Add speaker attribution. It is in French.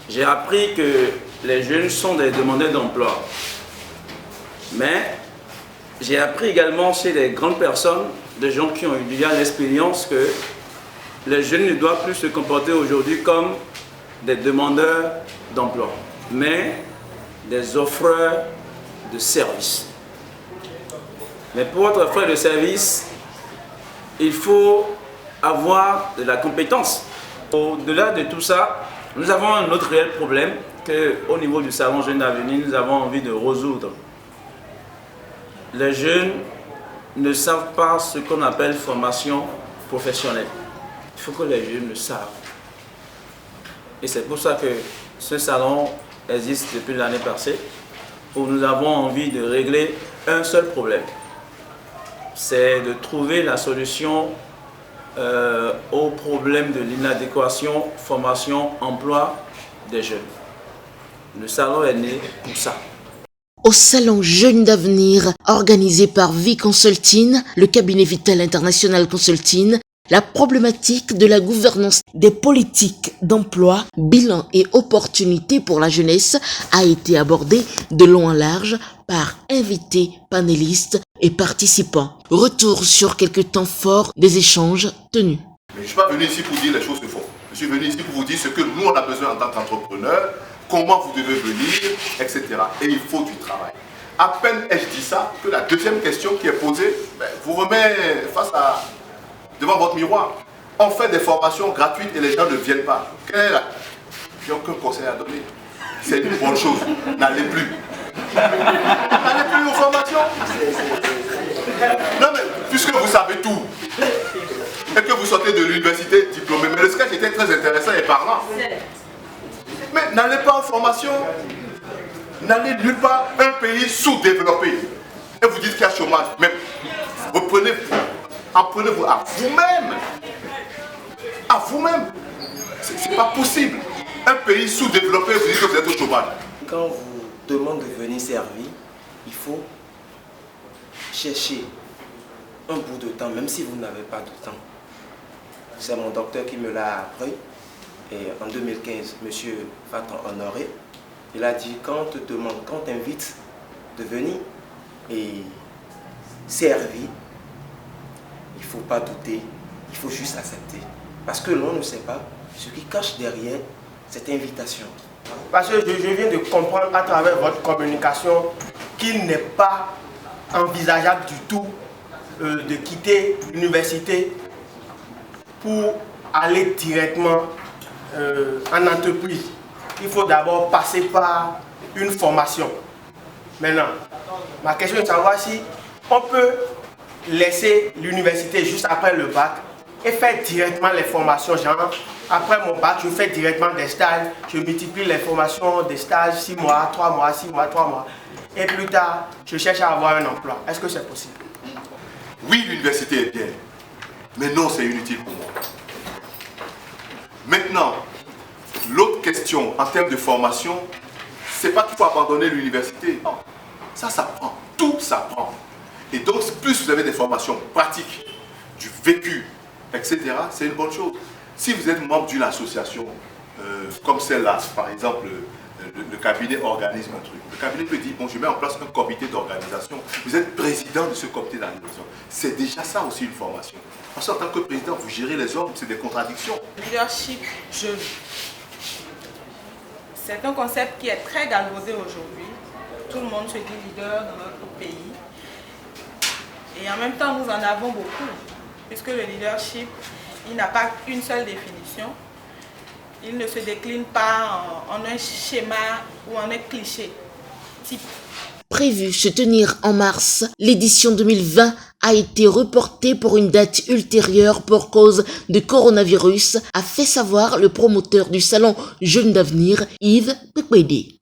Speaker 1: J'ai appris que les jeunes sont des demandeurs d'emploi. Mais j'ai appris également chez les grandes personnes, des gens qui ont eu déjà l'expérience, que les jeunes ne doivent plus se comporter aujourd'hui comme des demandeurs d'emploi, mais des offreurs de services. Mais pour être offreur de services, il faut avoir de la compétence. Au-delà de tout ça, nous avons un autre réel problème qu'au niveau du Salon Jeunes d'Avenir, nous avons envie de résoudre. Les jeunes ne savent pas ce qu'on appelle formation professionnelle. Il faut que les jeunes le savent. Et c'est pour ça que ce salon existe depuis l'année passée, où nous avons envie de régler un seul problème. C'est de trouver la solution au problème de l'inadéquation formation-emploi des jeunes. Le salon est né pour ça.
Speaker 2: Au Salon Jeunes d'Avenir, organisé par V-Consulting, le cabinet Vital International Consulting, la problématique de la gouvernance des politiques d'emploi, bilan et opportunités pour la jeunesse a été abordée de long en large par invités, panélistes et participants. Retour sur quelques temps forts des échanges tenus.
Speaker 3: Mais je ne suis pas venu ici pour dire les choses qu'il faut. Je suis venu ici pour vous dire ce que nous on a besoin en tant qu'entrepreneurs, comment vous devez venir, etc. Et il faut du travail. À peine ai-je dit ça que la deuxième question qui est posée vous remet devant votre miroir. On fait des formations gratuites et les gens ne viennent pas. Quelle est la... J'ai aucun conseil à donner. C'est une bonne chose. N'allez plus. N'allez plus aux formations. Non mais, puisque vous savez tout, et que vous sortez de l'université diplômé, mais le sketch était très intéressant et parlant. Mais n'allez pas en formation. N'allez nulle part, un pays sous-développé. Et vous dites qu'il y a chômage. Mais apprenez-vous à vous-même. À vous-même. C'est pas possible. Un pays sous-développé, vous dites que vous êtes au chômage.
Speaker 4: Quand on vous demande de venir servir, il faut chercher un bout de temps, même si vous n'avez pas de temps. C'est mon docteur qui me l'a appris. Et en 2015, M. Fatan Honoré, il a dit, quand on te demande, quand on t'invite de venir et servir, il ne faut pas douter, il faut juste accepter. Parce que l'on ne sait pas ce qui cache derrière cette invitation.
Speaker 5: Parce que je viens de comprendre à travers votre communication qu'il n'est pas envisageable du tout de quitter l'université pour aller directement en entreprise. Il faut d'abord passer par une formation. Maintenant, ma question est de savoir si on peut laisser l'université juste après le bac et faire directement les formations. Genre, après mon bac, je fais directement des stages, je multiplie les formations des stages 6 mois, 3 mois, 6 mois, 3 mois. Et plus tard, je cherche à avoir un emploi. Est-ce que c'est possible?
Speaker 3: Oui, l'université est bien, mais non, c'est inutile pour moi. Maintenant, l'autre question en termes de formation, c'est pas qu'il faut abandonner l'université. Ça s'apprend, tout s'apprend. Et donc, plus vous avez des formations pratiques, du vécu, etc., c'est une bonne chose. Si vous êtes membre d'une association, comme celle-là, par exemple, le cabinet organise un truc. Le cabinet peut dire, bon, je mets en place un comité d'organisation. Vous êtes président de ce comité d'organisation. C'est déjà ça aussi une formation. Parce qu'en tant que président, vous gérez les hommes, c'est des contradictions.
Speaker 6: Leadership jeune. C'est un concept qui est très galvaudé aujourd'hui. Tout le monde se dit leader dans notre pays. Et en même temps, nous en avons beaucoup. Puisque le leadership, il n'a pas une seule définition. Il ne se décline pas en un schéma ou en un cliché type.
Speaker 2: Prévu se tenir en mars, l'édition 2020 a été reportée pour une date ultérieure pour cause de coronavirus, a fait savoir le promoteur du salon Jeunes d'Avenir, Yves Pekwede.